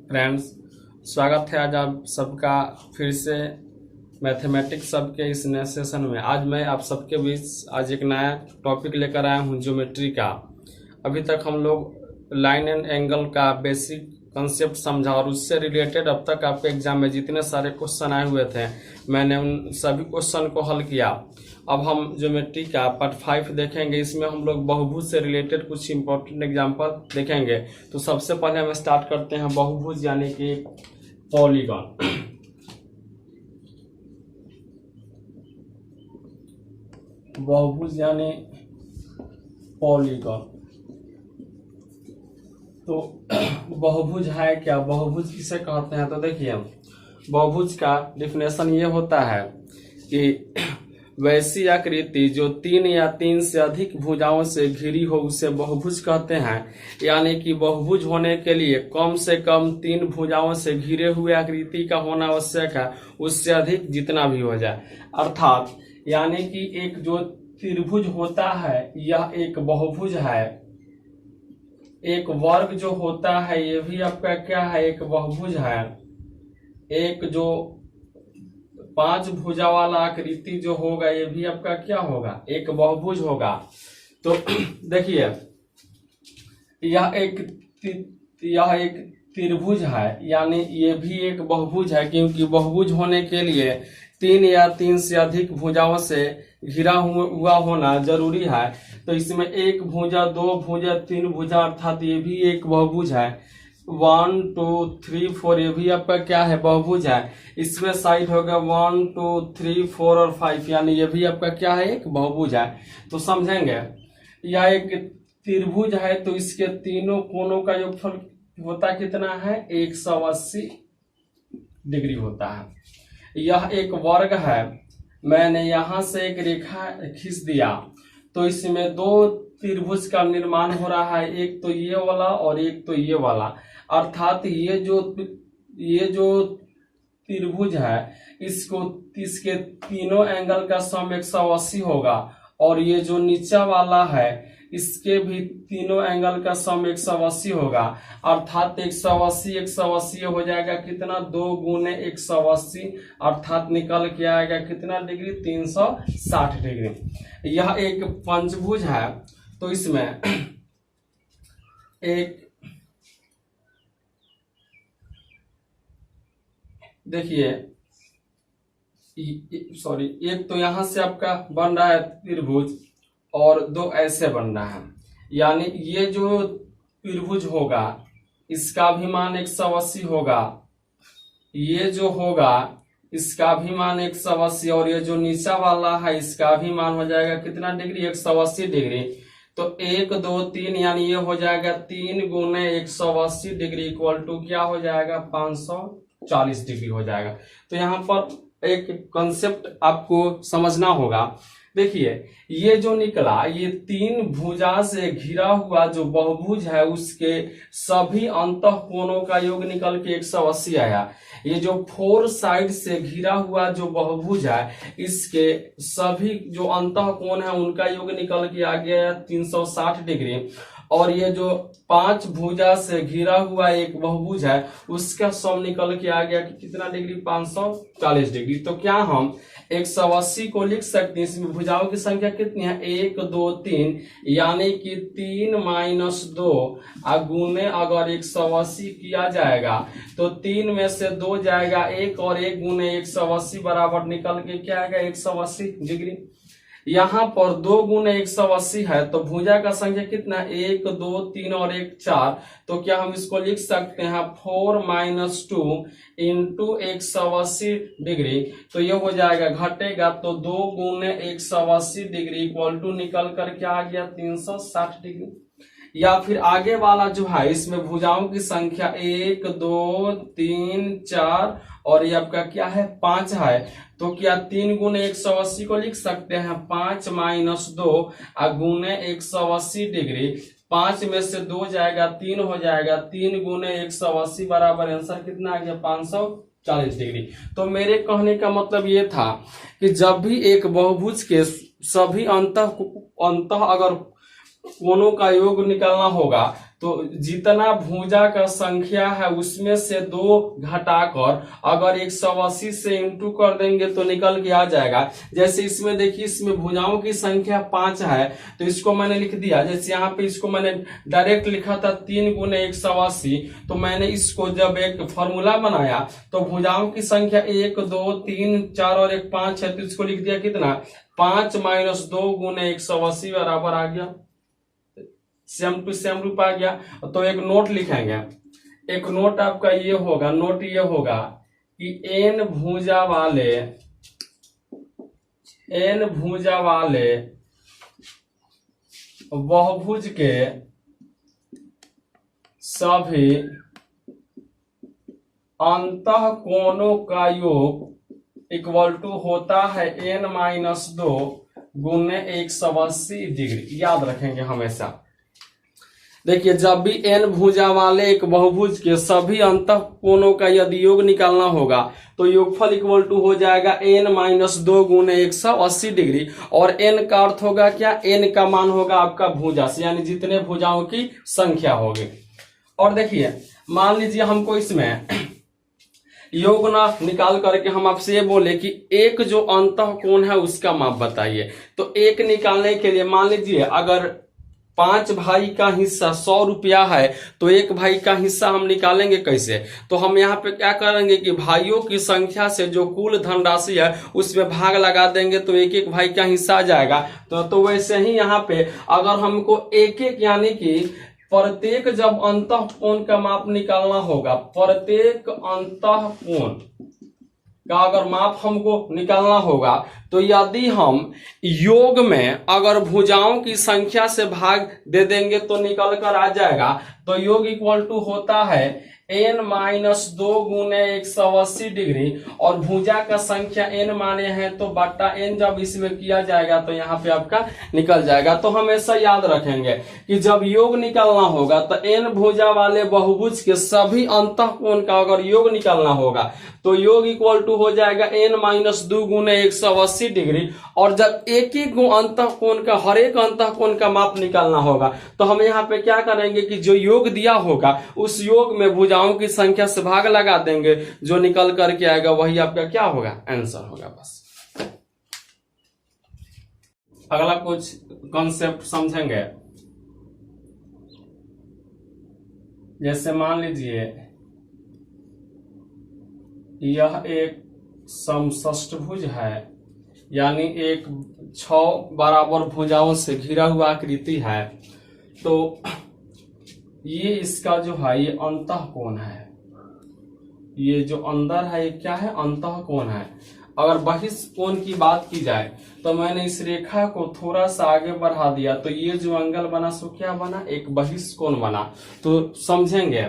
Friends, स्वागत है आज आप सबका फिर से मैथमेटिक्स सब के इस नए सेशन में। आज मैं आप सबके बीच आज एक नया टॉपिक लेकर आया हूं, ज्योमेट्री का। अभी तक हम लोग लाइन एंड एंगल का बेसिक कंसेप्ट समझा और उससे रिलेटेड अब तक आपके एग्जाम में जितने सारे क्वेश्चन आए हुए थे मैंने उन सभी क्वेश्चन को हल किया। अब हम ज्योमेट्री का पार्ट 5 देखेंगे। इसमें हम लोग बहुभुज से रिलेटेड कुछ इंपॉर्टेंट एग्जांपल देखेंगे। तो सबसे पहले हम स्टार्ट करते हैं बहुभुज यानी कि पॉलीगॉन। बहुभुज यानी पॉलीगॉन। तो बहुभुज है क्या, बहुभुज किसे कहते हैं? तो देखिए, बहुभुज का डिफिनेशन ये होता है कि वैसी आकृति जो 3 या 3 से अधिक भुजाओं से घिरी हो उसे बहुभुज कहते हैं। यानी कि बहुभुज होने के लिए कम से कम 3 भुजाओं से घिरे हुए आकृति का होना आवश्यक है, उससे अधिक जितना भी हो जाए। अर्थात यानी कि एक जो त्रिभुज होता है यह एक बहुभुज है। एक वर्ग जो होता है ये भी आपका क्या है, एक बहुभुज है। एक जो 5 भुजा वाला आकृति जो होगा ये भी आपका क्या होगा, एक बहुभुज होगा। तो देखिए, यह एक त्रिभुज है, यानी ये भी एक बहुभुज है, क्योंकि बहुभुज होने के लिए 3 या 3 से अधिक भुजाओं से घिरा हुआ होना जरूरी है। तो इसमें 1 भुजा, 2 भुजा, 3 भुजा, अर्थात ये भी एक बहुभुज है। 1 2 3 4 ये भी आपका क्या है, बहुभुज है। इसमें साइड होगा 1 2 3 4 और 5, यानी ये भी आपका क्या है, एक बहुभुज है। तो समझेंगे, यह एक त्रिभुज है तो इसके तीनों कोनों का योगफल होता कितना है, 180 डिग्री होता है। यह एक वर्ग है। मैंने यहां से एक रेखा खींच दिया तो इसमें 2 त्रिभुज का निर्माण हो रहा है, एक तो ये वाला और एक तो ये वाला। अर्थात ये जो त्रिभुज है इसके तीनों एंगल का सम 180 होगा, और ये जो नीचा वाला है इसके भी तीनों एंगल का सम 180 होगा। अर्थात 180 हो जाएगा कितना, 2 गुने 180, अर्थात निकल के आएगा कितना डिग्री, 360 डिग्री। यह एक पंचभुज है। तो इसमें एक देखिए, एक तो यहां से आपका बन रहा है त्रिभुज और 2 ऐसे बन रहा है। यानी ये जो त्रिभुज होगा इसका भी मान 180 होगा, ये जो होगा इसका भी मान 180, और ये जो नीचा वाला है इसका भी मान हो जाएगा कितना डिग्री, 180 डिग्री। तो 1 2 3 यानी ये हो जाएगा 3 गुने 180 डिग्री इक्वल टू क्या हो जाएगा, 540 डिग्री हो जाएगा। तो यहाँ पर एक कंसेप्ट आपको समझना होगा। देखिए, ये जो निकला ये 3 भुजा से घिरा हुआ जो बहुभुज है उसके सभी अंतः कोणों का योग निकल के 180 आया। ये जो 4 साइड से घिरा हुआ जो बहुभुज है इसके सभी जो अंतः कोण है उनका योग निकल के आ गया 360 डिग्री। और ये जो 5 भुजा से घिरा हुआ एक बहुभुज है उसका सम निकल के आ गया कि कितना डिग्री, 540 डिग्री। तो क्या हम 180 को लिख सकते हैं, इसमें भुजाओं की संख्या कितनी है, 1 2 3, यानी कि 3 माइनस 2 गुने अगर 180 किया जाएगा तो 3 में से 2 जाएगा 1 और 1 गुने 180 बराबर निकल के क्या आएगा, 180 डिग्री। यहाँ पर 2 गुने 180 है तो भुजा का संख्या कितना, 1 2 3 और 1 4। तो क्या हम इसको लिख सकते हैं 4 माइनस 2 इंटू 180 डिग्री। तो ये हो जाएगा, घटेगा तो 2 गुने 180 डिग्री इक्वल टू निकल कर क्या आ गया, 360 डिग्री। या फिर आगे वाला जो है इसमें भुजाओं की संख्या 1 2 3 4 और ये आपका क्या है, 5 है। तो क्या 3 गुने 180 को लिख सकते हैं 5 माइनस 2 गुने 180 डिग्री। 5 में से 2 जाएगा 3 हो जाएगा, 3 गुने 180 बराबर आंसर कितना आ गया, 540 डिग्री। तो मेरे कहने का मतलब ये था कि जब भी एक बहुभुज के सभी अंतः अगर कोणों का योग निकालना होगा तो जितना भुजा का संख्या है उसमें से 2 घटाकर अगर 180 से इंटू कर देंगे तो निकल के आ जाएगा। जैसे इसमें देखिए, इसमें भुजाओं की संख्या 5 है तो इसको मैंने लिख दिया। जैसे यहाँ पे इसको मैंने डायरेक्ट लिखा था 3 गुने 180, तो मैंने इसको जब एक फॉर्मूला बनाया तो भुजाओं की संख्या 1 2 3 4 और 1 5 है, तो इसको लिख दिया कितना, 5 माइनस 2 गुने 180 बराबर आ गया, सेम टू सेम रूप आ गया। तो एक नोट लिखेंगे, एक नोट आपका ये होगा, नोट ये होगा कि n भुजा वाले बहुभुज के सभी अंतः कोणों का योग इक्वल टू होता है n माइनस 2 गुने 180 डिग्री। याद रखेंगे हमेशा। देखिए, जब भी n भुजा वाले एक बहुभुज के सभी अंतः कोणों का यदि योग निकालना होगा तो योगफल इक्वल टू हो जाएगा n माइनस 2 गुने 180 डिग्री। और n का अर्थ होगा क्या, n का मान होगा आपका भुजा से, यानी जितने भुजाओं की संख्या होगी। और देखिए, मान लीजिए हमको इसमें योग ना निकाल करके हम आपसे ये बोले कि एक जो अंतः कोण है उसका माप बताइए। तो एक निकालने के लिए मान लीजिए अगर 5 भाई का हिस्सा 100 रुपया है तो एक भाई का हिस्सा हम निकालेंगे कैसे। तो हम यहाँ पे क्या करेंगे कि भाइयों की संख्या से जो कुल धनराशि है उसमें भाग लगा देंगे तो एक एक भाई का हिस्सा आ जाएगा। तो वैसे ही यहाँ पे अगर हमको एक एक यानी कि प्रत्येक जब अंतः कोण का माप निकालना होगा, प्रत्येक अंतः कोण का अगर माप हमको निकालना होगा तो यदि हम योग में अगर भुजाओं की संख्या से भाग दे देंगे तो निकल कर आ जाएगा। तो योग इक्वल टू होता है n माइनस 2 गुने 180 डिग्री और भुजा का संख्या n माने हैं तो बट्टा n जब इसमें किया जाएगा तो यहाँ पे आपका निकल जाएगा। तो हमेशा याद रखेंगे कि जब योग निकालना होगा तो n भुजा वाले बहुभुज के सभी अंतः कोण का अगर योग निकालना होगा तो योग इक्वल टू हो जाएगा n माइनस 2 गुने 180 डिग्री। और जब एक एक अंतः कोण का, हर एक अंतः कोण का माप निकालना होगा तो हम यहाँ पे क्या करेंगे कि जो योग दिया होगा उस योग में भुजाओं की संख्या से भाग लगा देंगे, जो निकल करके आएगा वही आपका क्या होगा, आंसर होगा। बस अगला कुछ कॉन्सेप्ट समझेंगे। जैसे मान लीजिए यह एक समषष्ठभुज है, यानी एक 6 बराबर भुजाओं से घिरा हुआ आकृति है। तो ये इसका जो है ये अंतः कोण है, ये जो अंदर है ये क्या है, अंतः कोण है। अगर बहिष्ठ कोण की बात की जाए तो मैंने इस रेखा को थोड़ा सा आगे बढ़ा दिया तो ये जो एंगल बना सो क्या बना, एक बहिष्ठ कोण बना। तो समझेंगे,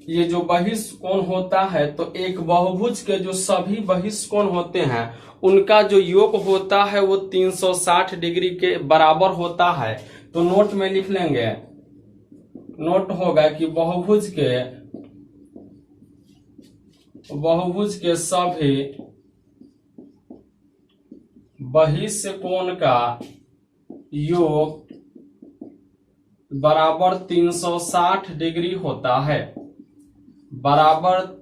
ये जो बहिष्ठ कोण होता है तो एक बहुभुज के जो सभी बहिष्ठ कोण होते हैं उनका जो योग होता है वो 360 डिग्री के बराबर होता है। तो नोट में लिख लेंगे, नोट होगा कि बहुभुज के सभी बहिष्ठ कोण का योग बराबर 360 डिग्री होता है, बराबर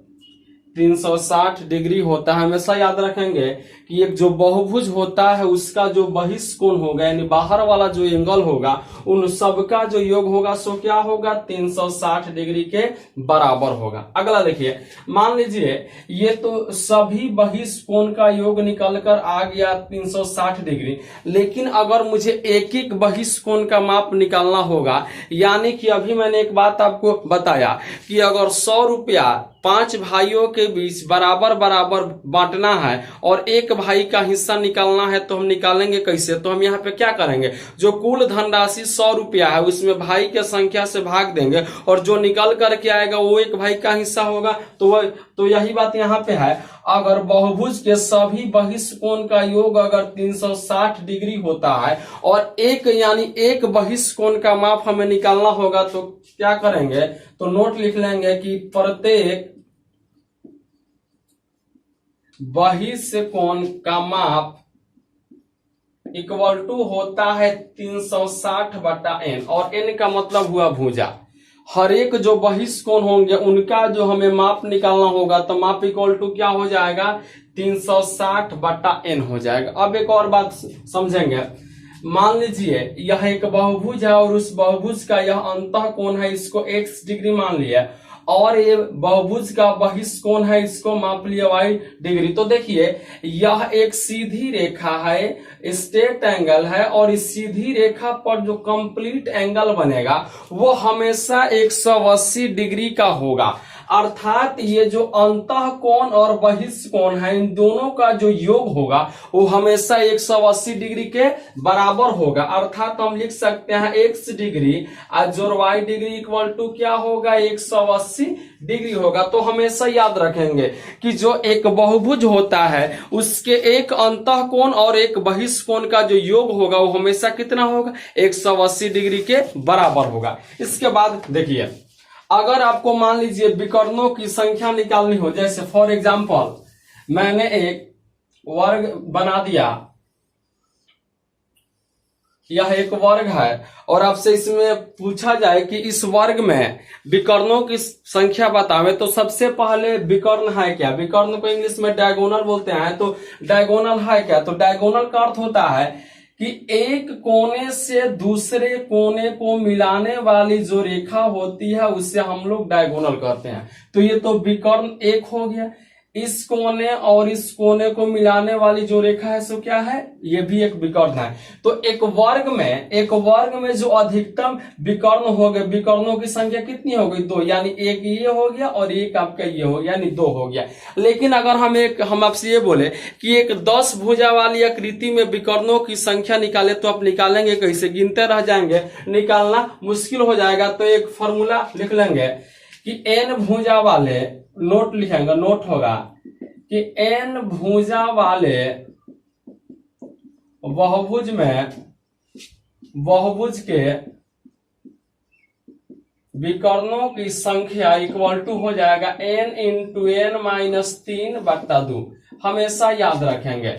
360 डिग्री होता है। हमेशा याद रखेंगे कि एक जो बहुभुज होता है उसका जो बहिष्ठ कोण होगा यानी बाहर वाला जो एंगल होगा उन सबका जो योग होगा सो क्या होगा, 360 डिग्री के बराबर होगा। अगला देखिए, मान लीजिए ये तो सभी बहिष्ठ कोण का योग निकल कर आ गया 360 डिग्री, लेकिन अगर मुझे एक एक बहिष्ठ कोण का माप निकालना होगा, यानी कि अभी मैंने एक बात आपको बताया कि अगर 100 रुपया 5 भाइयों के बीच बराबर बराबर बांटना है और एक भाई का हिस्सा निकालना है तो हम निकालेंगे कैसे। तो हम यहाँ पे क्या करेंगे, जो कुल धनराशि 100 रुपया है उसमें भाई के संख्या से भाग देंगे और जो निकल करके आएगा वो एक भाई का हिस्सा होगा। तो यही बात यहाँ पे है, अगर बहुभुज के सभी बहिष्ठ कोण का योग अगर 360 डिग्री होता है और एक यानी एक बहिष्ठ कोण का माप हमें निकालना होगा तो क्या करेंगे, तो नोट लिख लेंगे कि प्रत्येक बहिष्ठ कोण का माप इक्वल टू होता है 360/n, और n का मतलब हुआ भुजा। हर एक जो बहिष्कोण होंगे उनका जो हमें माप निकालना होगा, तो माप इक्वल टू क्या हो जाएगा, 360/n हो जाएगा। अब एक और बात समझेंगे, मान लीजिए यह एक बहुभुज है और उस बहुभुज का यह अंतः कोण है, इसको x डिग्री मान लिया, और ये बहुभुज का बहिष्कोण है, इसको माप लिया y डिग्री। तो देखिए यह एक सीधी रेखा है, स्ट्रेट एंगल है, और इस सीधी रेखा पर जो कंप्लीट एंगल बनेगा वो हमेशा 180 डिग्री का होगा। अर्थात ये जो अंतः कोण और बहिष्कोण है, इन दोनों का जो योग होगा वो हमेशा 180 डिग्री के बराबर होगा। अर्थात हम लिख सकते हैं x डिग्री जोड़ y डिग्री इक्वल टू क्या होगा, 180 डिग्री होगा। तो हमेशा याद रखेंगे कि जो एक बहुभुज होता है उसके एक अंतः कोण और एक बहिष्कोण का जो योग होगा वो हमेशा कितना होगा, 180 डिग्री के बराबर होगा। इसके बाद देखिए, अगर आपको मान लीजिए विकर्णों की संख्या निकालनी हो, जैसे फॉर एग्जांपल मैंने एक वर्ग बना दिया, यह एक वर्ग है, और आपसे इसमें पूछा जाए कि इस वर्ग में विकर्णों की संख्या बतावे, तो सबसे पहले विकर्ण है क्या, विकर्ण को इंग्लिश में डायगोनल बोलते हैं। तो डायगोनल है क्या, तो डायगोनल का अर्थ होता है कि एक कोने से दूसरे कोने को मिलाने वाली जो रेखा होती है उसे हम लोग डायगोनल कहते हैं। तो ये तो विकर्ण एक हो गया, इस कोने और इस कोने को मिलाने वाली जो रेखा है सो क्या है, ये भी एक विकर्ण है। तो एक वर्ग में जो अधिकतम विकर्ण हो गए, विकर्णों की संख्या कितनी हो गई, 2, यानी एक ये हो गया और एक आपका ये हो गया, यानी 2 हो गया। लेकिन अगर हम आपसे ये बोले कि एक 10 भुजा वाली आकृति में विकर्णों की संख्या निकाले, तो आप निकालेंगे कैसे, गिनते रह जाएंगे, निकालना मुश्किल हो जाएगा। तो एक फॉर्मूला लिख लेंगे कि n भुजा वाले, नोट लिखेंगे, नोट होगा कि n भुजा वाले बहुभुज में बहुभुज के विकर्णों की संख्या इक्वल टू हो जाएगा n इंटू n माइनस 3/2। हमेशा याद रखेंगे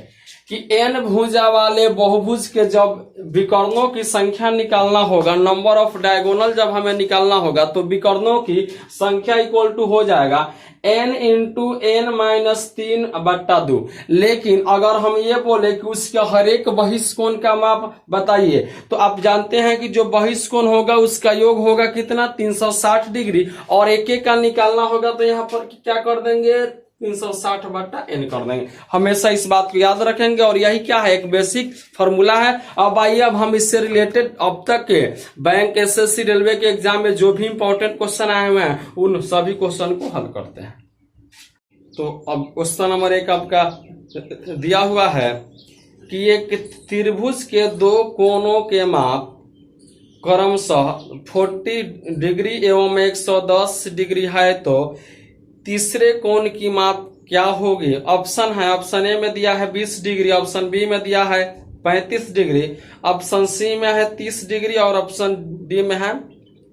कि n भुजा वाले बहुभुज के जब विकर्णों की संख्या निकालना होगा, नंबर ऑफ डायगोनल जब हमें निकालना होगा, तो विकर्णों की संख्या इक्वल टू हो जाएगा n इंटू n माइनस 3/2। लेकिन अगर हम ये बोले कि उसके हर एक बहिष्कोण का माप बताइए, तो आप जानते हैं कि जो बहिष्कोण होगा उसका योग होगा कितना, 360 डिग्री, और एक एक का निकालना होगा, तो यहाँ पर क्या कर देंगे, 360/n कर देंगे। हमेशा इस बात को याद रखेंगे, और यही क्या है, एक बेसिक फॉर्मूला है। अब आइए अब हम इससे रिलेटेड अब तक के बैंक, एसएससी, रेलवे के एग्जाम में जो भी इंपॉर्टेंट क्वेश्चन आए हुए हैं उन सभी क्वेश्चन को हल करते हैं। तो अब क्वेश्चन नंबर 1 आपका दिया हुआ है कि एक त्रिभुज के 2 कोणों के माप क्रमशः 40 डिग्री एवं 110 डिग्री है, तो तीसरे कोण की माप क्या होगी। ऑप्शन है, ऑप्शन ए में दिया है 20 डिग्री, ऑप्शन बी में दिया है 35 डिग्री, ऑप्शन सी में है 30 डिग्री, और ऑप्शन डी में है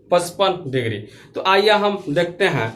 55 डिग्री। तो आइए हम देखते हैं,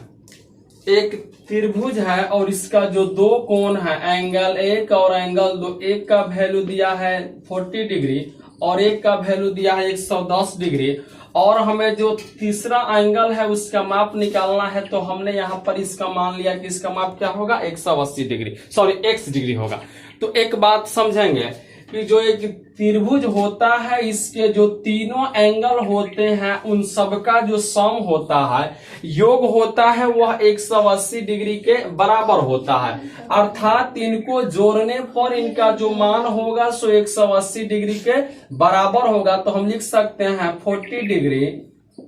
एक त्रिभुज है और इसका जो 2 कोण है, एंगल 1 और एंगल 2, एक का वैल्यू दिया है 40 डिग्री और एक का वैल्यू दिया है 110 डिग्री, और हमें जो तीसरा एंगल है उसका माप निकालना है। तो हमने यहाँ पर इसका मान लिया कि इसका माप क्या होगा, 180 डिग्री, सॉरी x डिग्री होगा। तो एक बात समझेंगे कि जो एक त्रिभुज होता है, इसके जो तीनों एंगल होते हैं उन सबका जो सम होता है, योग होता है, वह 180 डिग्री के बराबर होता है। अर्थात इनको जोड़ने पर इनका जो मान होगा सो 180 डिग्री के बराबर होगा। तो हम लिख सकते हैं 40 डिग्री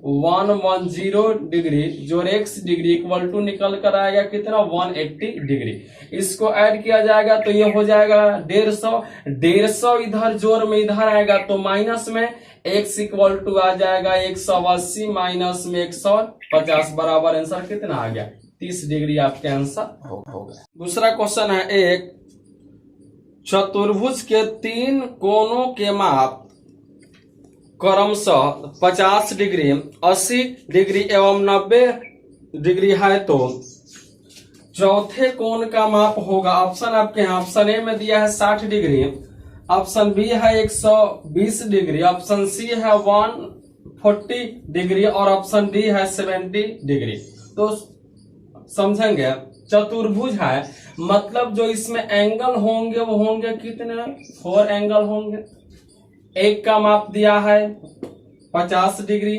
110 डिग्री जोड़ x डिग्री इक्वल टू निकल कर आएगा कितना, 180 डिग्री। इसको ऐड किया जाएगा तो ये हो जाएगा 150 इधर जोड़ में इधर आएगा, तो माइनस में x इक्वल टू आ जाएगा 180 माइनस में 150, बराबर आंसर कितना आ गया, 30 डिग्री आपके आंसर होगा। दूसरा क्वेश्चन है, एक चतुर्भुज के 3 कोणों के माप क्रमशः 50 डिग्री, 80 डिग्री एवं 90 डिग्री है, तो चौथे कोण का माप होगा। ऑप्शन आपके यहाँ, ऑप्शन ए में दिया है 60 डिग्री, ऑप्शन बी है 120 डिग्री, ऑप्शन सी है 140 डिग्री और ऑप्शन डी है 70 डिग्री। तो समझेंगे, चतुर्भुज है मतलब जो इसमें एंगल होंगे वो होंगे कितने, 4 एंगल होंगे। एक का माप दिया है 50 डिग्री,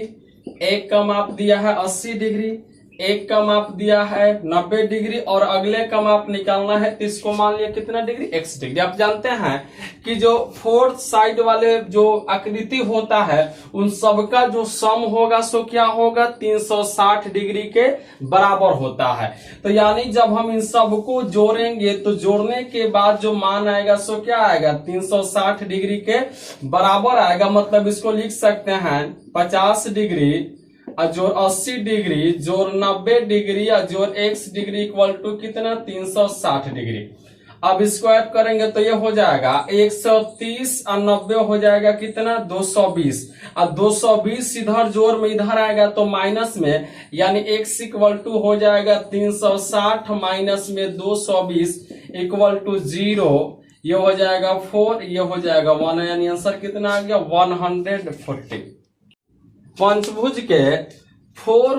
एक का माप दिया है 80 डिग्री, एक का माप दिया है 90 डिग्री और अगले का माप निकालना है तो इसको मान लिया कितना डिग्री, x डिग्री। आप जानते हैं कि जो 4 साइड वाले जो आकृति होता है उन सबका जो सम होगा सो क्या होगा, 360 डिग्री के बराबर होता है। तो यानी जब हम इन सबको जोड़ेंगे तो जोड़ने के बाद जो मान आएगा सो क्या आएगा, 360 डिग्री के बराबर आएगा। मतलब इसको लिख सकते हैं 50 डिग्री जोड़ 80 डिग्री जोड़ 90 डिग्री जोड़ x डिग्री इक्वल टू कितना, 360 डिग्री। अब इसको ऐड करेंगे तो ये हो जाएगा 130 और 90 हो जाएगा कितना, 220। अब 220 इधर जोड़ में इधर आएगा तो माइनस में, यानी x इक्वल टू हो जाएगा 360 माइनस में 220 इक्वल टू 0। ये हो जाएगा 4, ये हो जाएगा 1, यानी आंसर कितना आ गया, 140। पंचभुज के 4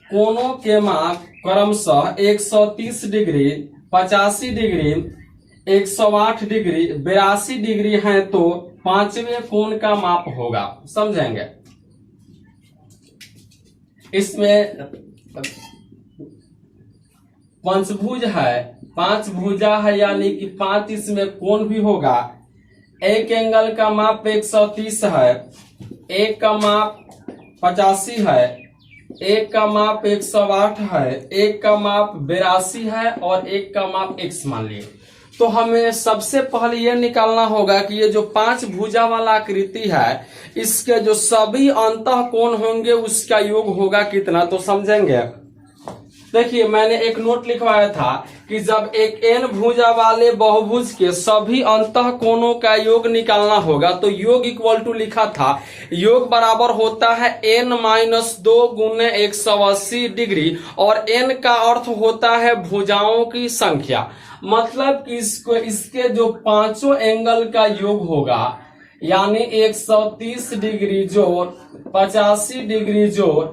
कोनों के माप क्रमशः 130 डिग्री, 85 डिग्री, 108 डिग्री, 82 डिग्री है तो पांचवें कोण का माप होगा। समझेंगे, इसमें पंचभुज है, 5 भुजा है यानी कि 5 इसमें कोण भी होगा। एक एंगल का माप 130 है, एक का माप 85 है, एक का माप 108 है, एक का माप 82 है और एक का माप x मान लिए। तो हमें सबसे पहले यह निकालना होगा कि ये जो 5 भुजा वाला आकृति है इसके जो सभी अंतः कोण होंगे उसका योग होगा कितना। तो समझेंगे, देखिए मैंने एक नोट लिखवाया था कि जब एक n भुजा वाले बहुभुज के सभी अंतः कोणों का योग निकालना होगा तो योग इक्वल टू लिखा था, योग बराबर होता है n-2 गुने 180 डिग्री और n का अर्थ होता है भुजाओं की संख्या। मतलब कि इसके जो पांचों एंगल का योग होगा, यानी 130 डिग्री जोड़ 85 डिग्री जोड़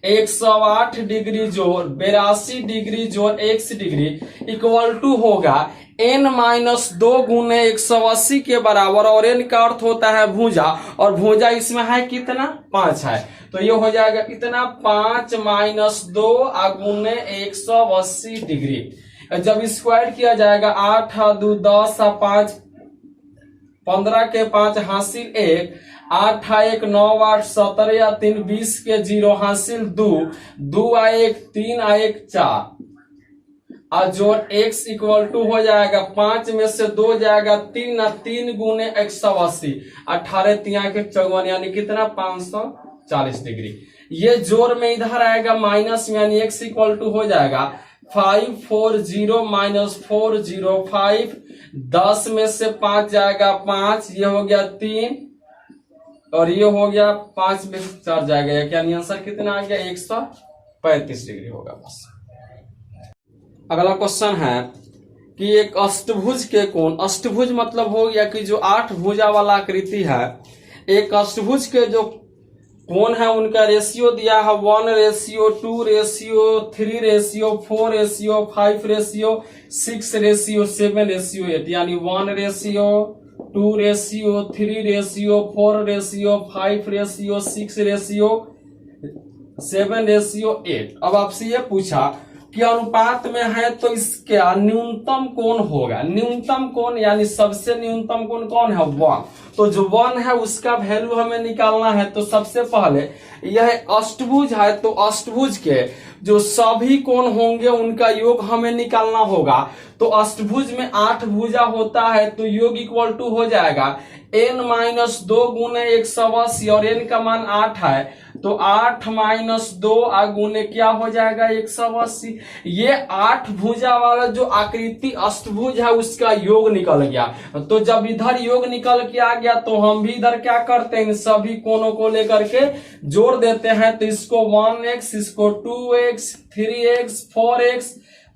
108 डिग्री जोड़ 82 डिग्री जोड़ x डिग्री इक्वल टू होगा n-2 गुने 180 के बराबर और n का अर्थ होता है भुजा और भुजा इसमें है कितना, 5 है। तो ये हो जाएगा कितना, 5-2 गुने 180 डिग्री। जब स्क्वायर किया जाएगा 8-2 10 5 15 के 5 हासिल 1, 8-1 9 8 17 या 3 20 के 0 हासिल 2, 2-1 3-1 4 और जोड़ x इक्वल टू हो जाएगा 5 में से 2 जाएगा 3 गुने 180, 18 के 54 यानी कितना, 540 डिग्री। ये जोड़ में इधर आएगा माइनस में, यानी x इक्वल टू हो जाएगा 540 माइनस 405, 10 में से 5 जाएगा 5, ये हो गया 3 और ये हो गया 5 में से 4 जाएगा, यानी आंसर कितना आ गया, 135 डिग्री होगा बस। अगला क्वेश्चन है कि एक अष्टभुज के कोण, अष्टभुज मतलब हो गया कि जो 8 भुजा वाला आकृति है, एक अष्टभुज के जो कोण है उनका रेशियो दिया है 1:2:3:4:5:6:7:8 यानी 1:2:3:4:5:6:7:8। अब आपसे ये पूछा कि अनुपात में है तो इसका न्यूनतम कोण होगा, न्यूनतम कोण यानी सबसे न्यूनतम कोण कौन है, 1। तो जो 1 है उसका वैल्यू हमें निकालना है। तो सबसे पहले यह अष्टभुज है तो अष्टभुज के जो सभी कोण होंगे उनका योग हमें निकालना होगा। तो अष्टभुज में 8 भुजा होता है तो योग इक्वल टू हो जाएगा n-2 गुने 180 और n का मान 8 है तो 8-2 गुने क्या हो जाएगा, 180। ये 8 भुजा वाला जो आकृति अष्टभुज है उसका योग निकल गया। तो जब इधर योग निकल के आ गया तो हम भी इधर क्या करते हैं, इन सभी कोणों को लेकर के जोड़ देते हैं। तो इसको 1x, इसको 2x, 3x, 4x,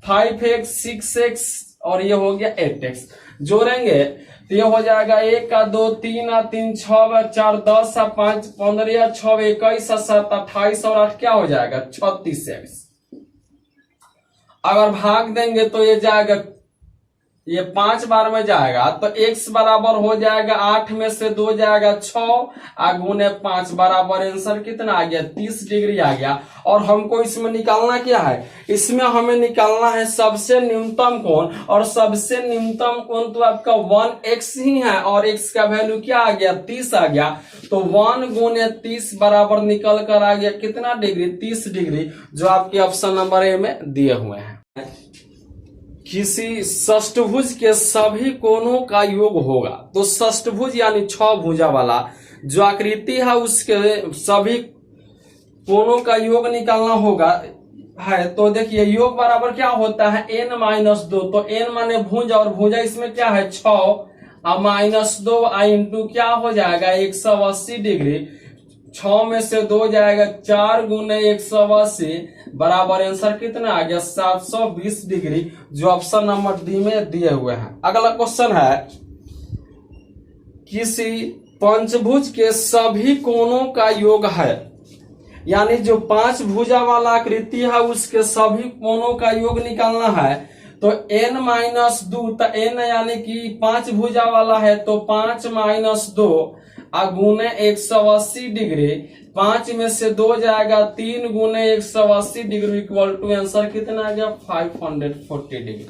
5x, 6x और ये हो गया 8x। जोड़ेंगे तो ये हो जाएगा 1 का 2 3 और 3 6 4 10 और 5 15 6 21 और 7 28 और 8 क्या हो जाएगा 36x। अगर भाग देंगे तो ये जाएगा, ये 5 बार में जाएगा तो x बराबर हो जाएगा 8 में से 2 जाएगा 6 और गुने 5 बराबर आंसर कितना आ गया 30 डिग्री आ गया। और हमको इसमें निकालना क्या है, इसमें हमें निकालना है सबसे न्यूनतम कोण, और सबसे न्यूनतम कोण तो आपका 1x ही है और x का वैल्यू क्या आ गया 30 आ गया। तो 1 गुने 30 बराबर निकल कर आ गया कितना डिग्री 30 डिग्री, जो आपके ऑप्शन नंबर ए में दिए हुए हैं। किसी षष्ठभुज के सभी कोणों का योग होगा, तो षष्ठभुज यानी 6 भुजा वाला जो आकृति है उसके सभी कोणों का योग निकालना होगा है। तो देखिए योग बराबर क्या होता है n-2, तो n माने भुजा और भुजा इसमें क्या है 6 और -2 इंटू क्या हो जाएगा 180 डिग्री। 6 में से 2 जाएगा 4 गुने 180 बराबर आंसर कितना आ गया 720 डिग्री, जो ऑप्शन नंबर डी में दिए हुए हैं। अगला क्वेश्चन है किसी पंचभुज के सभी कोणों का योग है, यानी जो 5 भुजा वाला आकृति है उसके सभी कोणों का योग निकालना है। तो n-2, तो n यानी कि 5 भुजा वाला है तो 5 - 2 गुने 180 डिग्री। 5 में से 2 जाएगा 3 गुने 180 डिग्री इक्वल टू आंसर कितना आ गया 540 डिग्री।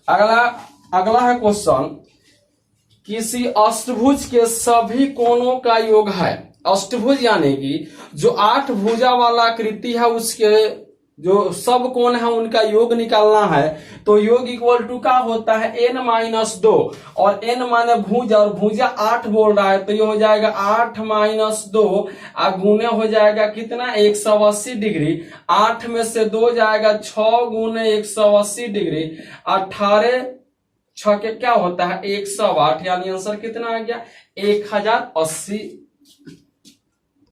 अगला है क्वेश्चन किसी अष्टभुज के सभी कोणों का योग है। अष्टभुज यानी कि जो 8 भुजा वाला आकृति है उसके जो सब कोण है उनका योग निकालना है। तो योग इक्वल टू क्या होता है n-2, और n माने भुजा और भुजा 8 बोल रहा है तो ये हो जाएगा 8 - 2 गुने हो जाएगा कितना 180 डिग्री। 8 में से 2 जाएगा 6 गुने 180 डिग्री। 18 6 के क्या होता है 108, यानी आंसर कितना आ गया 1080